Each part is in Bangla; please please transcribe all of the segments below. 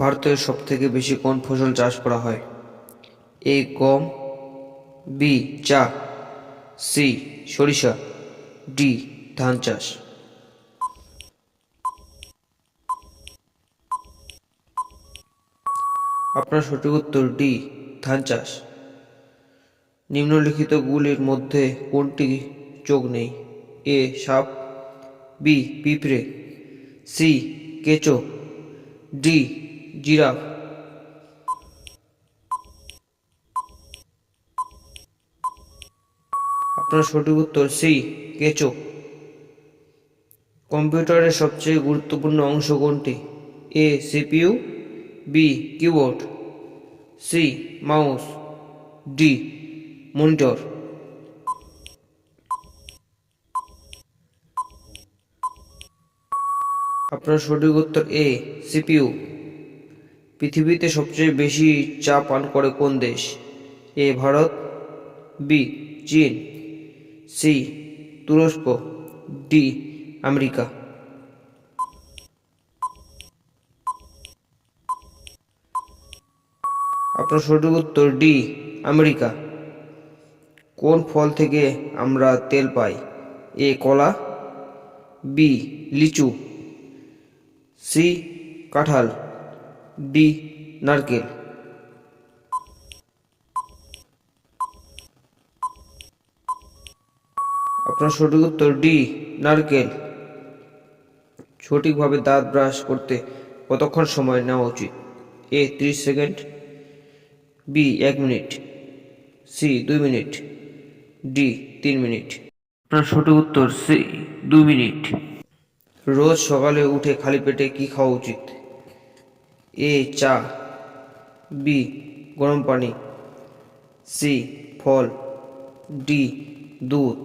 ভারতের সবথেকে বেশি কোন ফসল চাষ করা হয়? এ গম, বি চা, সি সরিষা, ডি ধান চাষ। আপনার সঠিক উত্তর ডি ধান চাষ। নিম্নলিখিতগুলির মধ্যে কোনটি চোখ নেই? এ সাপ, বি পিঁপড়ে, সি কেঁচো, ডি জিরাফ। আপনার সঠিক উত্তর সি কেঁচো। কম্পিউটারের সবচেয়ে গুরুত্বপূর্ণ অংশ কোনটি? A CPU, B keyboard, C mouse, D monitor. আপনার সঠিক উত্তর এ সিপিইউ। পৃথিবীতে সবচেয়ে বেশি চা পান করে কোন দেশ? এ ভারত, বি চীন, সি তুরস্ক, ডি আমেরিকা। আপনার সঠিক উত্তর ডি আমেরিকা। কোন ফল থেকে আমরা তেল পাই? এ কলা, বি লিচু, সি কাঁঠাল, ডি নারকেল। আপনার সঠিক উত্তর ডি নারকেল। সঠিকভাবে দাঁত ব্রাশ করতে কতক্ষণ সময় নেওয়া উচিত? A 30 second, B 1 minute, C 2 minute, D 3 minute. আপনার সঠিক উত্তর সি 2 মিনিট। রোজ সকালে উঠে খালি পেটে কি খাওয়া উচিত? এ চা, বি গরম পানি, সি ফল, ডি দুধ।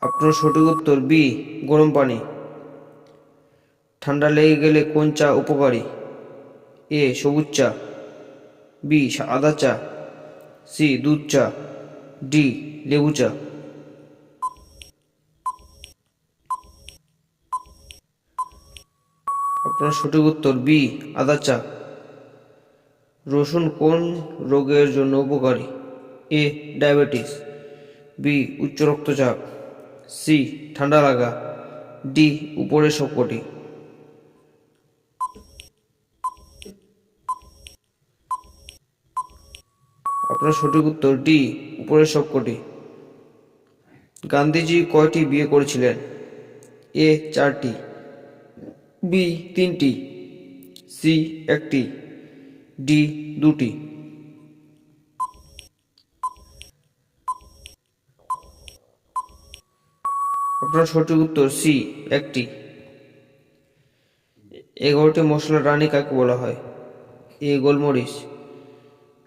আপনার সঠিক উত্তর বি গরম পানি। ঠান্ডা লেগে গেলে কোন চা উপকারী? এ সবুজ চা, বি আদা চা, সি দুধ চা, ডি লেবু চা। আপনার সঠিক উত্তর বি আদা চা। রসুন কোন রোগের জন্য উপকারী? এ ডায়াবেটিস, বি উচ্চ রক্তচাপ, সি ঠান্ডা লাগা, ডি উপরের সবকটি। আপনার সঠিক উত্তর ডি উপরের সবকটি। গান্ধীজি কয়টি বিয়ে করেছিলেন? এ 4টি, বি 3টি, সি 1টি, ডি 2টি। আপনার সঠিক উত্তর সি 1টি। 11টি মশলার রানী কাকে বলা হয়? এ গোলমরিচ,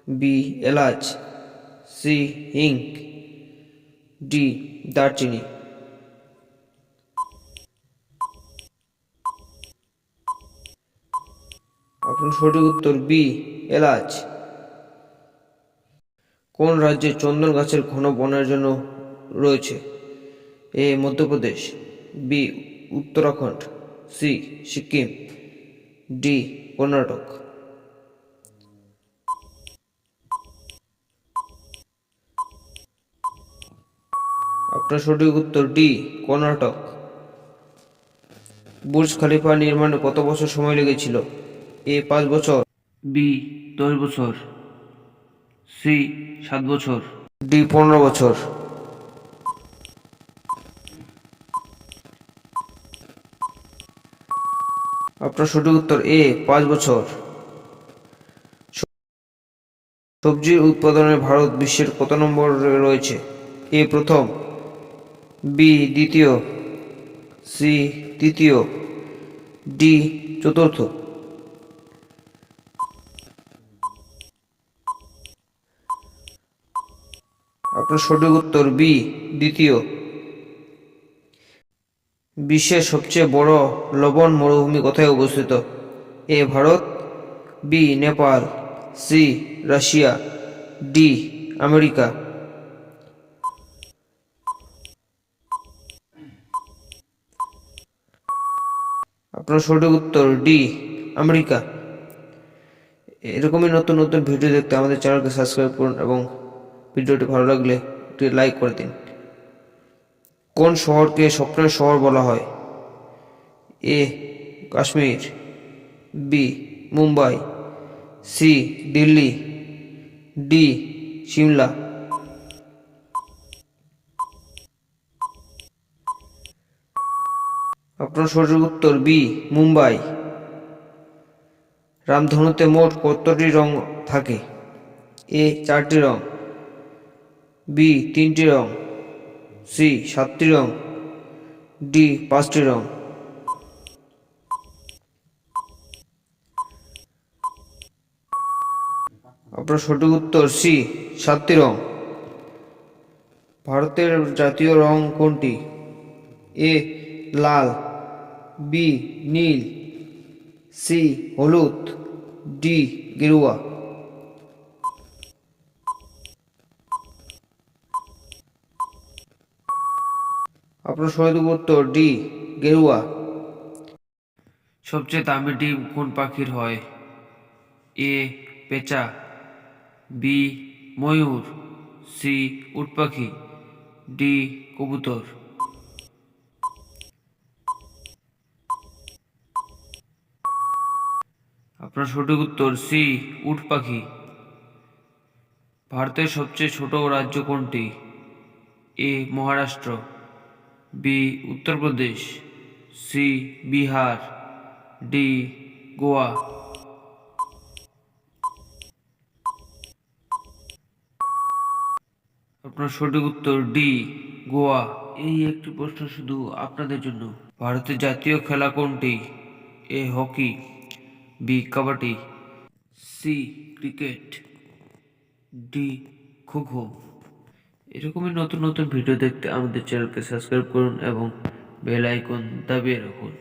বি এলাচ, সি হিং, ডি দারচিনি। আপনার সঠিক উত্তর বি এলাচ। কোন রাজ্যে চন্দন গাছের ঘন বনের জন্য রয়েছে? A Madhya Pradesh, B Uttarakhand, C Sikkim, D Karnataka. আপনার সঠিক উত্তর ডি কর্ণাটক। বুর্জ খলিফা নির্মাণে কত বছর সময় লেগেছিল? এ 5 বছর, বি 10 বছর, সি 7 বছর, ডি 15 বছর। আপনার সঠিক উত্তর এ 5 বছর। সবজির উৎপাদনে ভারত বিশ্বের কত নম্বরে রয়েছে? এ প্রথম, বি দ্বিতীয়, সি তৃতীয়, ডি চতুর্থ। আপনার সঠিক উত্তর বি দ্বিতীয়। বিশ্বের সবচেয়ে বড় লবণ মরুভূমি কোথায় অবস্থিত? A Bharat, B Nepal, C Russia, D America. আপনার সঠিক উত্তর ডি আমেরিকা। এরকমই নতুন নতুন ভিডিও দেখতে আমাদের চ্যানেলকে সাবস্ক্রাইব করুন এবং ভিডিওটি ভালো লাগলে একটি লাইক করে দিন। কোন শহরকে স্বপ্নের শহর বলা হয়? A Kashmir, B Mumbai, C Delhi, D Shimla. আপনার সঠিক উত্তর বি মুম্বাই। রামধনুতে মোট কতটি রং থাকে? এ 4টি রং, বি 3টি রং, সি 7টি রং, ডি 5টি রং। আপনার সঠিক উত্তর সি 7টি রং। ভারতের জাতীয় রং কোনটি? এ লাল, বি নীল, সি হলুদ, ডি গেরুয়া। আপনার সঠিক উত্তর ডি গেরুয়া। সবচেয়ে দামি ডিম কোন পাখির হয়? এ পেঁচা, বি ময়ূর, সি উট পাখি, ডি কবুতর। আপনার সঠিক উত্তর সি উট পাখি। ভারতের সবচেয়ে ছোট রাজ্য কোনটি? A Maharashtra, B Uttar Pradesh, C Bihar, D Goa. আপনার সঠিক উত্তর ডি গোয়া। এই একটি প্রশ্ন শুধু আপনাদের জন্য। ভারতের জাতীয় খেলা কোনটি? A hockey, B kabaddi, C cricket, D kho kho. এরকমই নতুন নতুন ভিডিও দেখতে আমাদের চ্যানেলকে সাবস্ক্রাইব করুন এবং বেল আইকন দাবিয়ে রাখুন।